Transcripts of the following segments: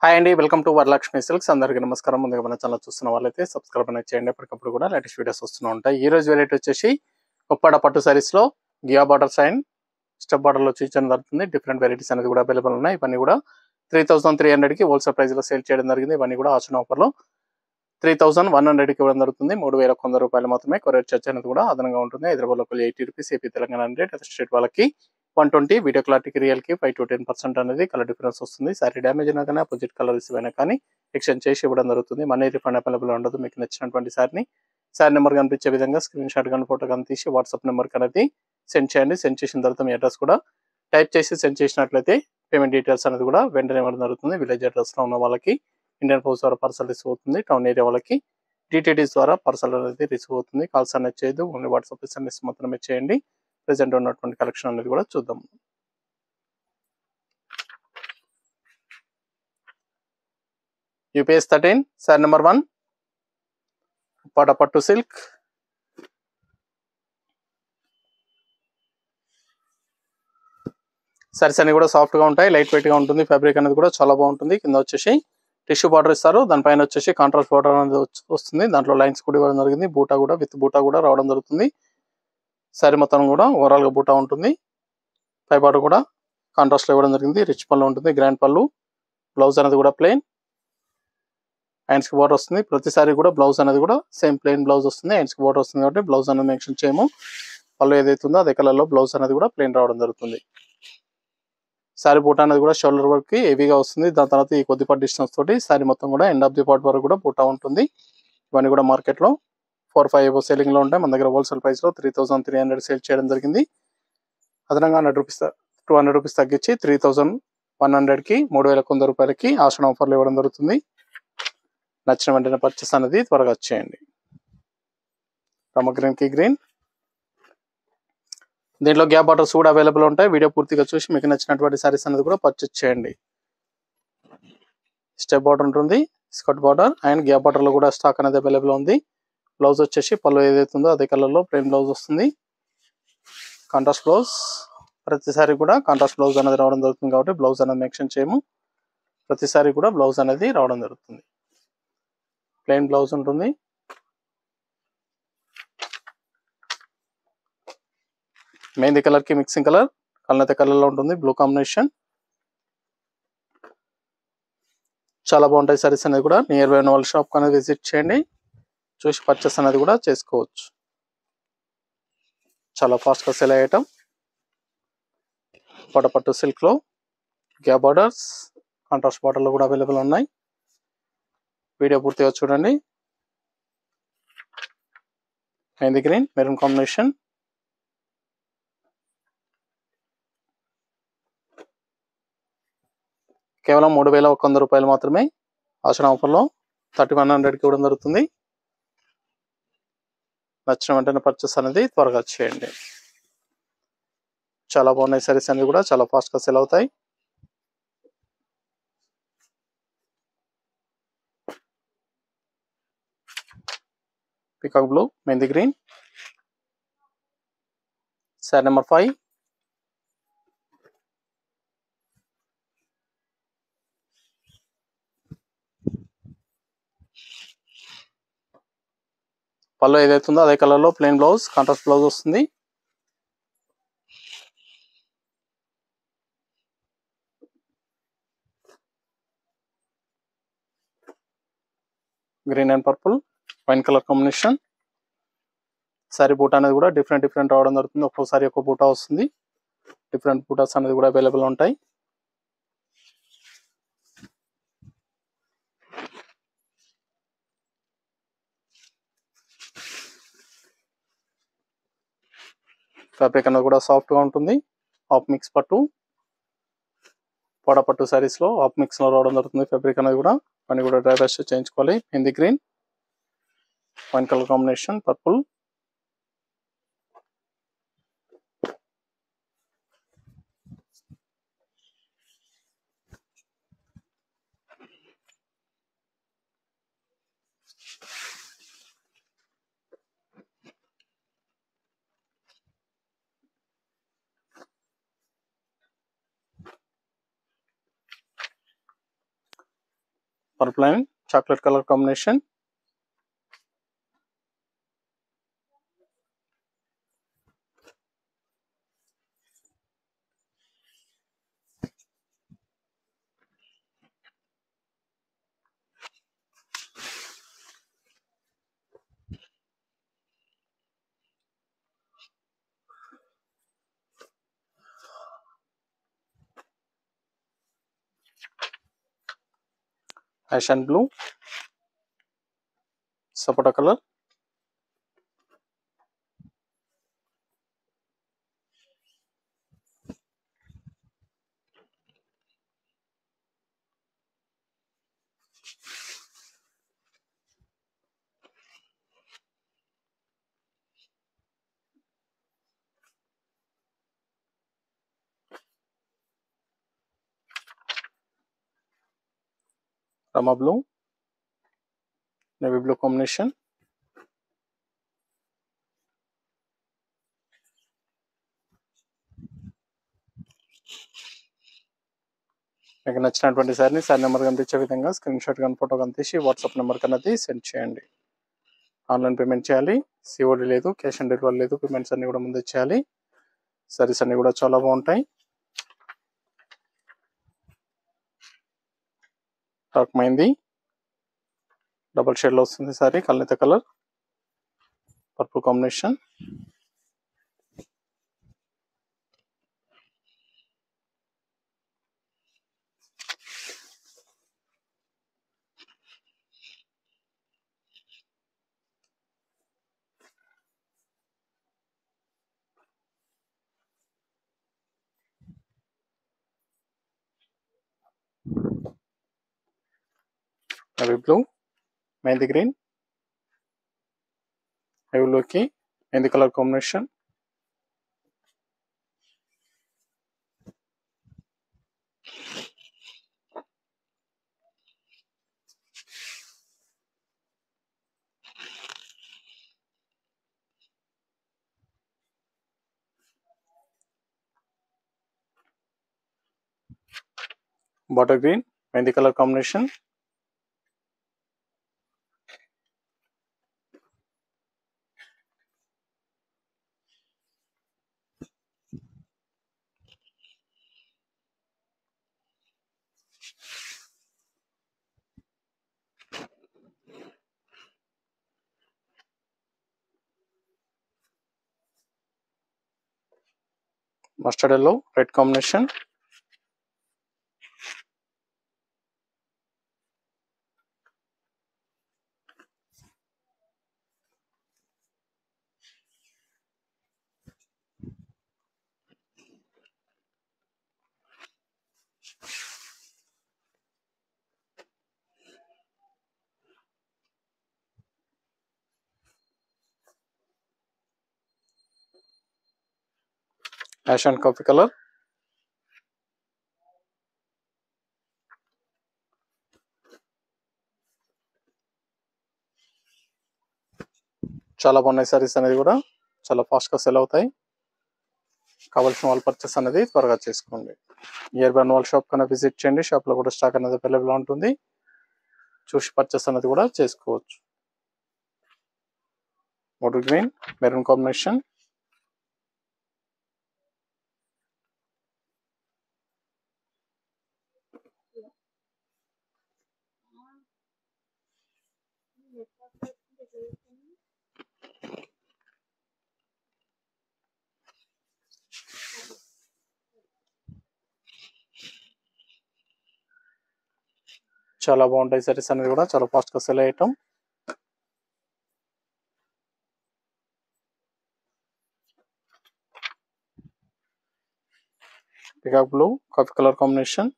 Hi అండి, welcome to Varalakshmi silks. అందరికీ నమస్కారం. ముందుగా మన ఛానల్ చూస్తున్న వాళ్ళైతే సబ్స్క్రైబ్ అనేది చేయండి. ఎప్పటికప్పుడు కూడా లేటెస్ట్ వీడియోస్ వస్తూ ఉంటాయి. ఈ రోజు వెరైటీ వచ్చేసి ఉప్పాడ పట్టు సారీస్ లో గియా బార్డర్స్ అండ్ స్టెప్ బార్డర్ లో చూపించడం జరుగుతుంది. డిఫరెంట్ వెరైటీస్ అనేది కూడా అవైలబుల్ ఉన్నాయి. ఇవన్నీ కూడా 3300 కి హోల్సేల్ ప్రైస్ లో సేల్ చేయడం జరిగింది. ఇవన్నీ కూడా ఆచరణ ఆఫర్ లో 3100 కి ఇవ్వడం జరుగుతుంది. 3100 రూపాయలు మాత్రమే. కొరియర్ చార్జ్ అనేది కూడా అదనంగా ఉంటుంది. Hyderabad local 80 rupees, AP Telangana 100, other state వాళ్ళకి 120, వీడియో క్లారిటీకి రియల్ కి 5 to 10% అనేది కలర్ డిఫరెన్స్ వస్తుంది. సారీ డ్యామేజ్ అయినా కానీ అపోజిట్ కలర్ రిసీవ్ అయినా కానీ ఎక్స్చేంజ్ చేసి ఇవ్వడం జరుగుతుంది. మనీ రిఫండ్ అవైలబుల్ ఉండదు. మీకు నచ్చినటువంటి సారీ నెంబర్ కనిపించే విధంగా స్క్రీన్ షాట్ కానీ ఫోటో కానీ తీసి వాట్సాప్ నెంబర్ అనేది సెండ్ చేయండి. సెండ్ చేసిన తర్వాత మీ అడ్రస్ కూడా టైప్ చేసి సెండ్ చేసినట్లయితే పేమెంట్ డీటెయిల్స్ అనేది కూడా వెంటనే ఇవ్వడం జరుగుతుంది. విలేజ్ అడ్రస్ లో ఉన్న వాళ్ళకి ఇండియన్ పోస్ట్ ద్వారా పార్సల్ రిసీవ్ అవుతుంది. టౌన్ ఏరియా వాళ్ళకి డిటిడిస్ ద్వారా పార్సల్ అనేది రిసీవ్ అవుతుంది. కాల్స్ అనేది చేయదు, ఓన్లీ వాట్సాప్ ఎస్ఎంఎస్ మాత్రమే చేయండి. ప్రెసెంట్ ఉన్నటువంటి కలెక్షన్ అనేది కూడా చూద్దాం. యూపీఎస్ 13 సారీ నెంబర్ 1 ఉప్పాడ పట్టు సిల్క్. సారీస్ అన్ని కూడా సాఫ్ట్ గా ఉంటాయి, లైట్ వెయిట్ గా ఉంటుంది. ఫ్యాబ్రిక్ అనేది కూడా చాలా బాగుంటుంది. కింద వచ్చేసి టిష్యూ బార్డర్ ఇస్తారు, దానిపైన వచ్చేసి కాంట్రాస్ట్ బార్డర్ అనేది వస్తుంది. దాంట్లో లైన్స్ కూడా ఇవ్వడం జరిగింది. బూటా కూడా విత్ బూటా కూడా రావడం జరుగుతుంది. సారీ మొత్తం కూడా ఓవరాల్ గా బూటా ఉంటుంది. పై బార్డర్ కూడా కాంట్రాస్ట్ లో ఇవ్వడం జరిగింది. రిచ్ పళ్ళు ఉంటుంది, గ్రాండ్ పళ్ళు. బ్లౌజ్ అనేది కూడా ప్లెయిన్, హ్యాండ్స్ కి బోర్డర్ వస్తుంది. ప్రతిసారి కూడా బ్లౌజ్ అనేది కూడా సేమ్ ప్లెయిన్ బ్లౌజ్ వస్తుంది. హ్యాండ్స్ కి బోర్డర్ వస్తుంది కాబట్టి బ్లౌజ్ అనేది మెన్షన్ చేయము. పళ్ళు ఏదైతే ఉందో అదే కలర్ లో బ్లౌజ్ అనేది కూడా ప్లెయిన్ రావడం జరుగుతుంది. సారీ బూటా అనేది కూడా షోల్డర్ వర్క్ కి హెవీగా వస్తుంది. దాని తర్వాత ఈ కొద్దిపాటి డిస్టెన్స్ తోటి సారీ మొత్తం కూడా ఎండ్ ఆఫ్ ది పార్ట్ వరకు కూడా బూటా ఉంటుంది. ఇవన్నీ కూడా మార్కెట్ లో 4-5 సెల్లింగ్ లో ఉంటాయి. మన దగ్గర హోల్సేల్ ప్రైస్ లో 3300 సేల్ చేయడం జరిగింది. అదనంగా 200 రూపీస్ తగ్గించి 3100 కి 3100 రూపాయలకి ఆషాఢ ఆఫర్లు ఇవ్వడం జరుగుతుంది. నచ్చిన వెంటనే పర్చేస్ అనేది త్వరగా చేయండి. రమ గ్రీన్ కి గ్రీన్, దీంట్లో గ్యాప్ బార్డర్స్ కూడా అవైలబుల్ ఉంటాయి. వీడియో పూర్తిగా చూసి మీకు నచ్చినటువంటి సారీస్ అనేది కూడా పర్చేస్ చేయండి. స్టెప్ బార్డర్ ఉంటుంది, skirt border and gap border లో కూడా స్టాక్ అనేది అవైలబుల్ ఉంది. బ్లౌజ్ వచ్చేసి పళ్ళు ఏదైతే ఉందో అదే కలర్ లో ప్లెయిన్ బ్లౌజ్ వస్తుంది. కాంట్రాస్ట్ బ్లౌజ్, ప్రతిసారి కూడా కాంట్రాస్ట్ బ్లౌజ్ అనేది రావడం జరుగుతుంది కాబట్టి బ్లౌజ్ అనేది మెన్షన్ చేయము. ప్రతిసారి కూడా బ్లౌజ్ అనేది రావడం జరుగుతుంది. ప్లెయిన్ బ్లౌజ్ ఉంటుంది. మెహందీ కలర్ కి మిక్సింగ్ కలర్ కల్నత కలర్ లో ఉంటుంది, బ్లూ కాంబినేషన్. చాలా బాగుంటాయి సారీస్ అనేది కూడా. నియర్ బై ఉన్న వాళ్ళ షాప్ అనేది విజిట్ చేయండి, చూసి పర్చేస్ అనేది కూడా చేసుకోవచ్చు. చాలా ఫాస్ట్ గా సేల్ అయ్యేటం పట్టు సిల్క్ లో గ్యాప్ బార్డర్స్, కాంట్రాస్ట్ బార్డర్ లో కూడా అవైలబుల్ ఉన్నాయి. వీడియో పూర్తిగా చూడండి. Mehndi green maroon combination. కేవలం 3100 రూపాయలు మాత్రమే. ఆషాఢ ఆఫర్లో 3100 కి ఇవ్వడం జరుగుతుంది. నచ్చిన వెంటనే పర్చేస్ అనేది త్వరగా చేయండి. చాలా బాగున్నాయి సారీస్ అనేది కూడా, చాలా ఫాస్ట్ గా సేల్ అవుతాయి. Peacock blue, mehndi green, sari number 5. పళ్ళు ఏదైతే ఉందో అదే కలర్ లో ప్లెయిన్ బ్లౌజ్, కాంట్రాస్ట్ బ్లౌజ్ వస్తుంది. Green and purple, wine colour combination. Sorry బూటా అనేది కూడా డిఫరెంట్ రావడం జరుగుతుంది. ఒక్కోసారి ఒక్కో బూటా వస్తుంది. డిఫరెంట్ బూటాస్ అనేది కూడా అవైలబుల్ ఉంటాయి. ఫ్యాబ్రిక్ అనేది కూడా సాఫ్ట్ గా ఉంటుంది. హాఫ్ మిక్స్ పట్టు, పట్టు సారీస్ లో హాఫ్ మిక్స్ లో రావడం జరుగుతుంది. ఫ్యాబ్రిక్ అనేది కూడా పని కూడా డ్రై వాష్ చేయించుకోవాలి. హిందీ green, wine colour combination, purple. Purple and chocolate colour combination. Ash and blue, sapota colour, Rama blue, navy blue combination. మీకు నచ్చినటువంటి సారీ నెంబర్ కనిపించే విధంగా స్క్రీన్ షాట్ కానీ ఫోటో కానీ తీసి వాట్సాప్ నెంబర్ కన్నది సెండ్ చేయండి. ఆన్లైన్ పేమెంట్ చేయాలి, సిఓడి లేదు, క్యాష్ ఆన్ డెలివరీ లేదు. పేమెంట్స్ అన్ని కూడా ముందు చేయాలి. సారీస్ అన్ని కూడా చాలా బాగుంటాయి. డార్క్ మైంది డబుల్ షేడ్లో వస్తుంది సారీ, కల్నేత colour, purple combination. Navy blue, mehndi green, navy బ్లూకి mehndi colour combination. Bottle green, mehndi colour combination. Mustard yellow, red combination. Ash and coffee colour, చాలా బాగున్నాయి సారీస్ అనేది కూడా చాలా ఫాస్ట్గా సెల్ అవుతాయి. కావాల్సిన వాళ్ళు పర్చేస్ అనేది త్వరగా చేసుకోండి. నియర్ బై వాళ్ళ షాప్ కన్నా విజిట్ చేయండి. షాప్లో కూడా స్టాక్ అనేది అవైలబుల్ ఉంటుంది, చూసి పర్చేస్ అనేది కూడా చేసుకోవచ్చు. Bottle green, maroon combination. చాలా బాగుంటాయి సారీస్ అనేది కూడా చాలా ఫాస్ట్గా సెల్ అయ్యటం. Peacock blue, coffee colour combination.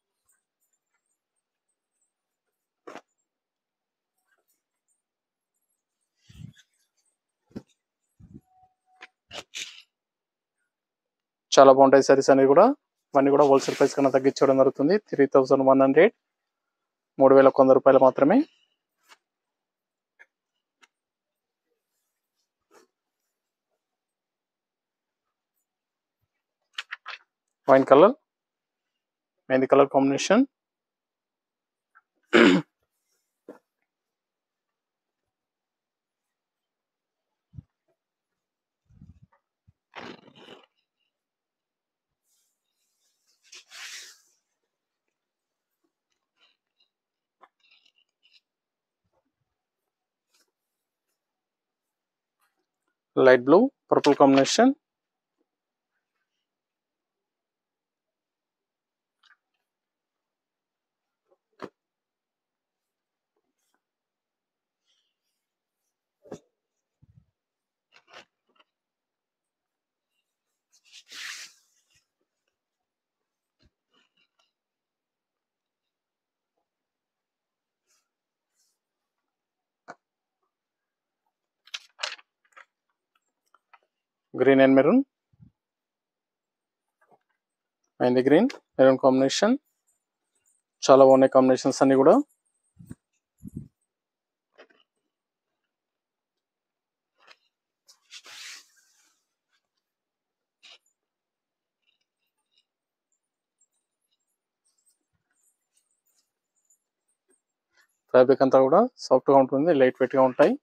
చాలా బాగుంటాయి సారీస్ అనేవి కూడా. ఇవన్నీ కూడా హోల్సేల్ ప్రైస్ కన్నా తగ్గించడం జరుగుతుంది. 3100, 3100 రూపాయలు మాత్రమే. Wine colour, mehndi colour combination. light blue, purple combination, green and maroon, and the green maroon combination. చాలా బాగున్నాయి కాంబినేషన్స్ అన్ని కూడా. ఫ్యాబ్రిక్ అంతా కూడా సాఫ్ట్గా ఉంటుంది, లైట్ వెయిట్గా ఉంటాయి.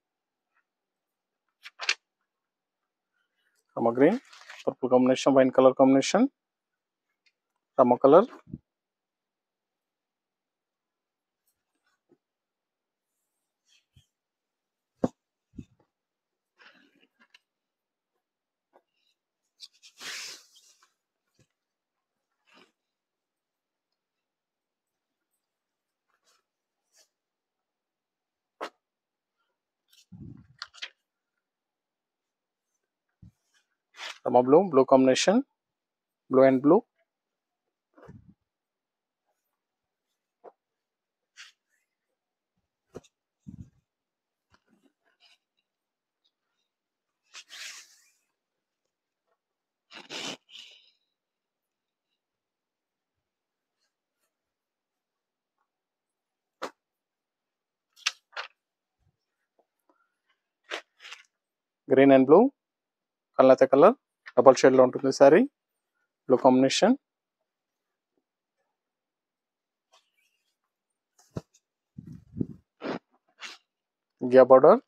Rama green, purple combination, wine colour combination, rama colour, rama blue, blue combination, blue and blue, green and blue, కల్నేత కలర్, డబల్ షేడ్ లో ఉంటుంది సారీ, బ్లూ కాంబినేషన్, గియా బార్డర్,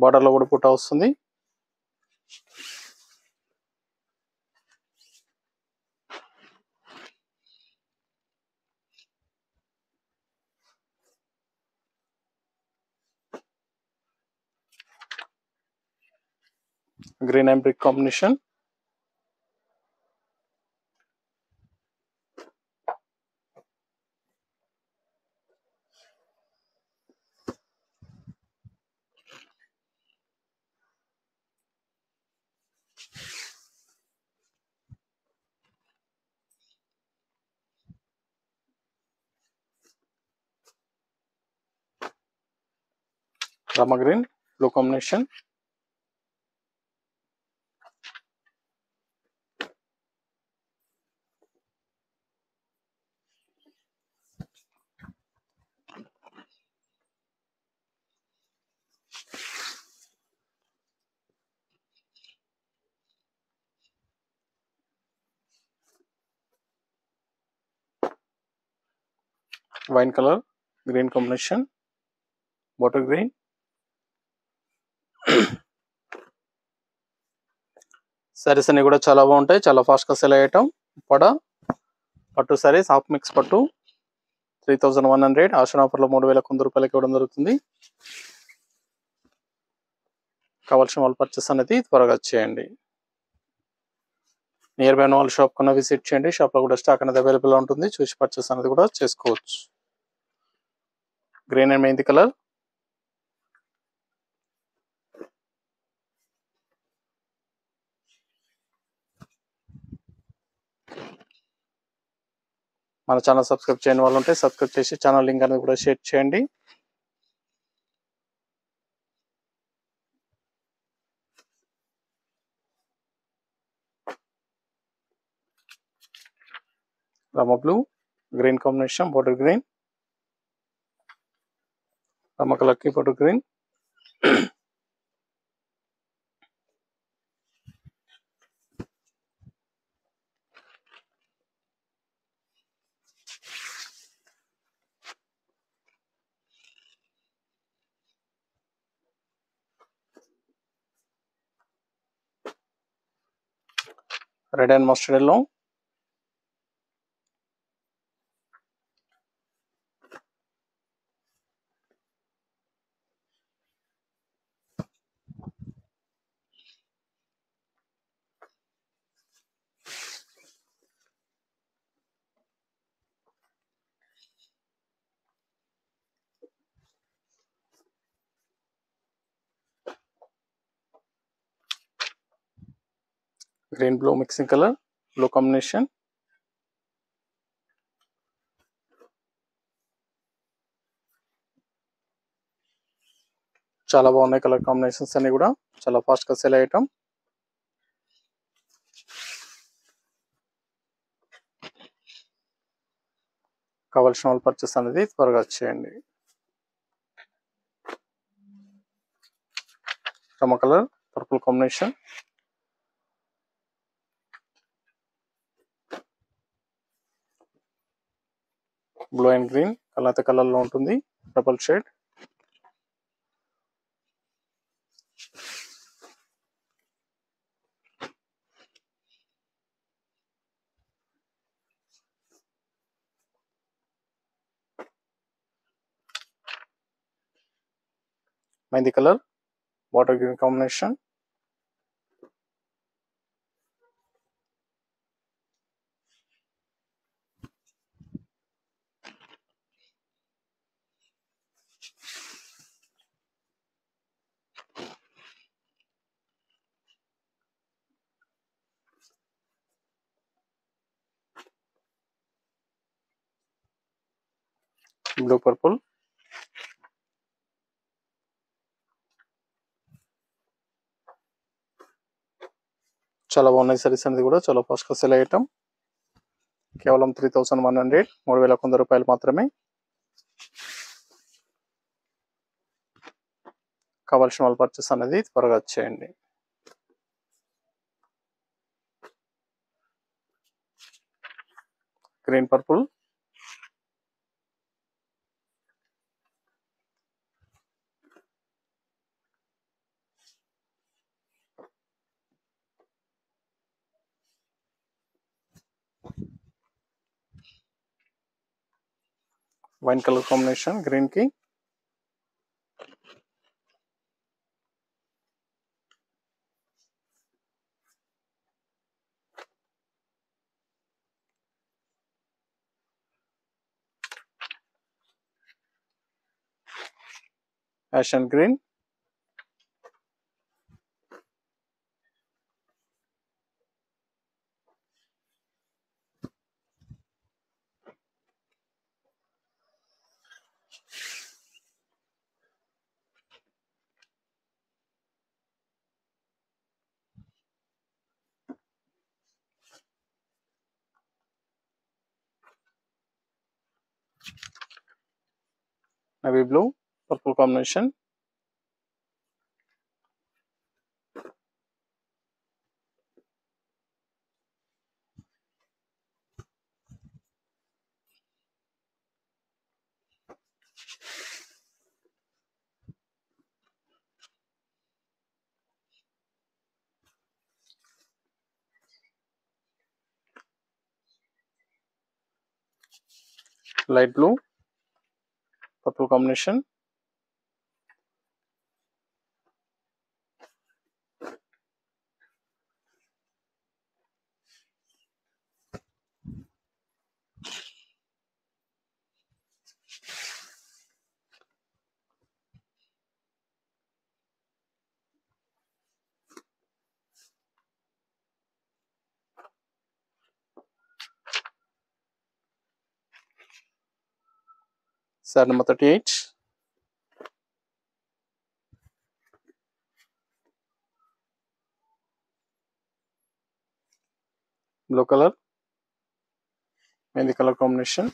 బార్డర్ లో కూడా పుట్ట వస్తుంది. Green and brick combination, rama green, blue combination, wine colour, green combination, water green, saris అన్ని కూడా చాలా బాగుంటాయి, చాలా ఫాస్ట్ గా సెల్ అయ్యటం. పట్టు సారీస్ హాఫ్ మిక్స్ పట్టు 3100, ఆషన్ ఆఫర్ లో 3100 రూపాయలకి ఇవ్వడం జరుగుతుంది. కావాల్సిన వాళ్ళు పర్చేస్ అనేది త్వరగా చేయండి. నియర్ బై ఉన్న వాళ్ళు షాప్ కన్నా విజిట్ చేయండి, షాప్ లో కూడా స్టాక్ అనేది అవైలబుల్ ఉంటుంది, చూసి పర్చేస్ అనేది కూడా చేసుకోవచ్చు. గ్రీన్ అండ్ మెహందీ కలర్, మన ఛానల్ సబ్స్క్రైబ్ చేయని వాళ్ళు ఉంటే సబ్స్క్రైబ్ చేసి ఛానల్ లింక్ అనేది కూడా షేర్ చేయండి. Rama blue, green combination, border green, rama colour కి border green, red and mustard yellow, green blue mixing colour, blue combination. చాలా బాగున్నాయి కలర్ కాంబినేషన్స్ అన్ని కూడా, చాలా ఫాస్ట్ గా సేల్ అయ్యటం. కావాల్సిన వాళ్ళు పర్చేస్ అనేది త్వరగా చేయండి. Rama colour, purple combination, blue and green colour colour లో ఉంటుంది, double shade. Mehndi colour, water green combination, blue purple, చాలా బాగున్నాయి సారీస్ అనేది కూడా, చాలా ఫాస్ట్ గా సేల్ అయ్యటం. కేవలం 3100, 3100 రూపాయలు మాత్రమే. కావాల్సిన వాళ్ళు పర్చేస్ అనేది త్వరగా చేయండి. Green purple, wine colour combination green కి, ash and green, navy blue, purple combination, light blue, purple combination, sari number 38, blue colour, mehndi colour combination,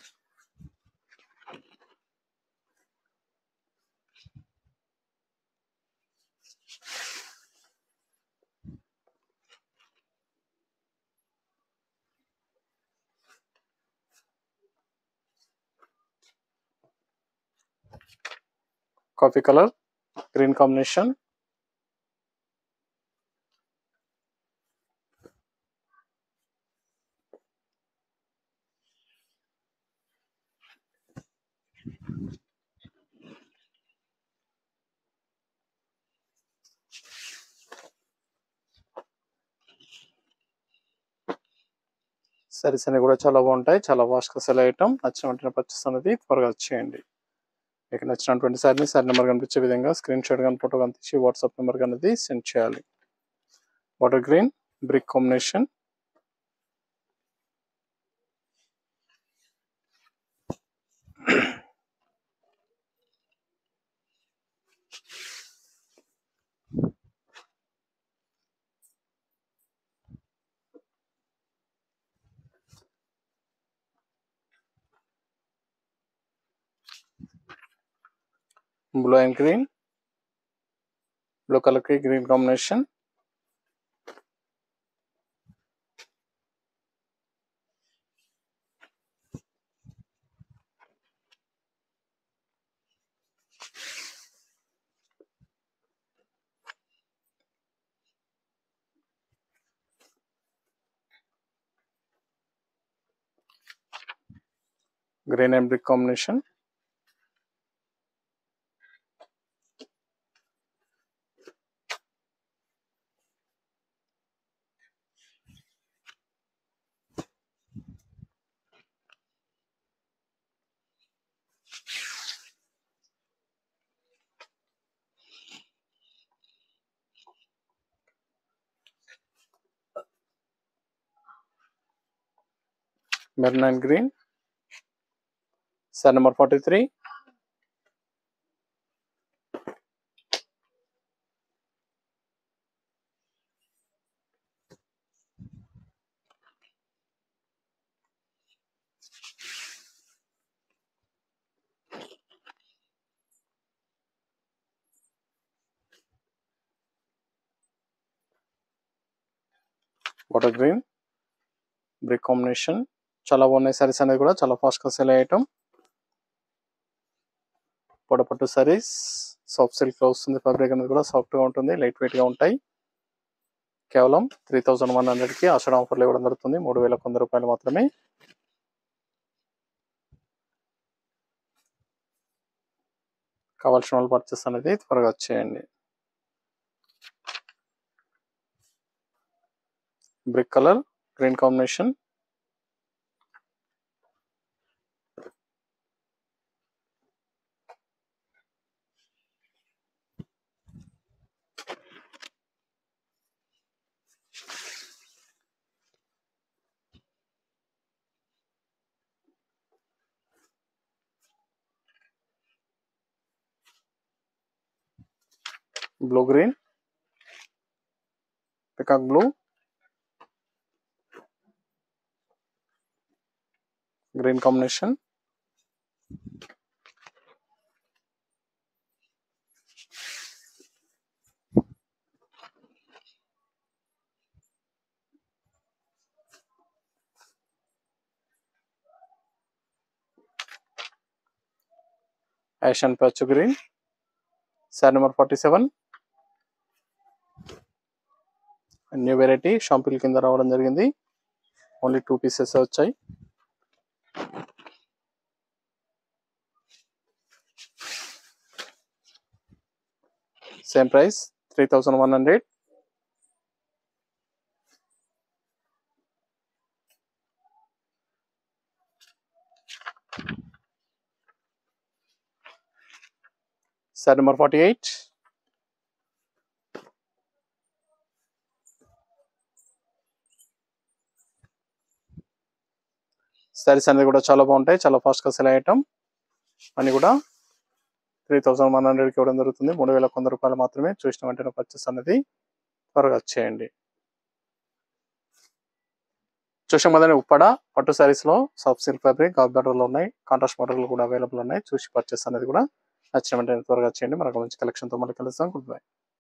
coffee colour, green combination, saris అన్ని కూడా చాలా బాగుంటాయి, చాలా ఫాస్ట్ గా సెల్ అయ్యటం. నచ్చిన వెంటనే పర్చేస్ అనేది త్వరగా చేయండి. మీకు నచ్చినటువంటి సారీ నెంబర్ కనిపించే విధంగా స్క్రీన్ షాట్ కానీ ఫోటో కానీ తీసి వాట్సాప్ నెంబర్ అనేది సెండ్ చేయాలి. Water green, brick combination, blue and green, blue colour కి green combination, green and brick combination, maroon and green, sari number 43, water green, brick combination. చాలా బాగున్నాయి సారీస్ అనేది కూడా చాలా ఫాస్ట్గా సేల్ అయ్యేటం. పొడపట్టు సారీస్, సాఫ్ట్ సిల్క్ లో వస్తుంది. ఫ్యాబ్రిక్ అనేది కూడా సాఫ్ట్ గా ఉంటుంది, లైట్ వెయిట్ గా ఉంటాయి. కేవలం 3100 కి ఆషాఢ ఆఫర్లు ఇవ్వడం జరుగుతుంది. 3100 రూపాయలు మాత్రమే. కావాల్సిన వాళ్ళు పర్చేస్ అనేది త్వరగా వచ్చేయండి. Brick colour, green combination, blue green, peacock blue, green combination, ash and పచ్ green, sari number 47. New variety sample కింద రావడం జరిగింది. ఓన్లీ 2 పీసెస్ వచ్చాయి. Same price 3100. Sari number 48. Saris అనేది కూడా చాలా బాగుంటాయి, చాలా ఫాస్ట్గా సెల్ అయ్యటం. అని కూడా 3100కి ఇవ్వడం జరుగుతుంది. 3100 రూపాయలు మాత్రమే. చూసిన వెంటనే పర్చేస్ అనేది త్వరగా వచ్చేయండి. చూసిన మొదలైన ఉప్పడ పట్టు సారీస్ లో soft silk fabric garb border లో ఉన్నాయి. కాంట్రాస్ట్ మోడల్ కూడా అవైలబుల్ ఉన్నాయి. చూసి పర్చేస్ అనేది కూడా నచ్చిన వెంటనే త్వరగా వచ్చేయండి. మరొక మంచి కలెక్షన్ తో మళ్ళీ కలుస్తాం. Good bye.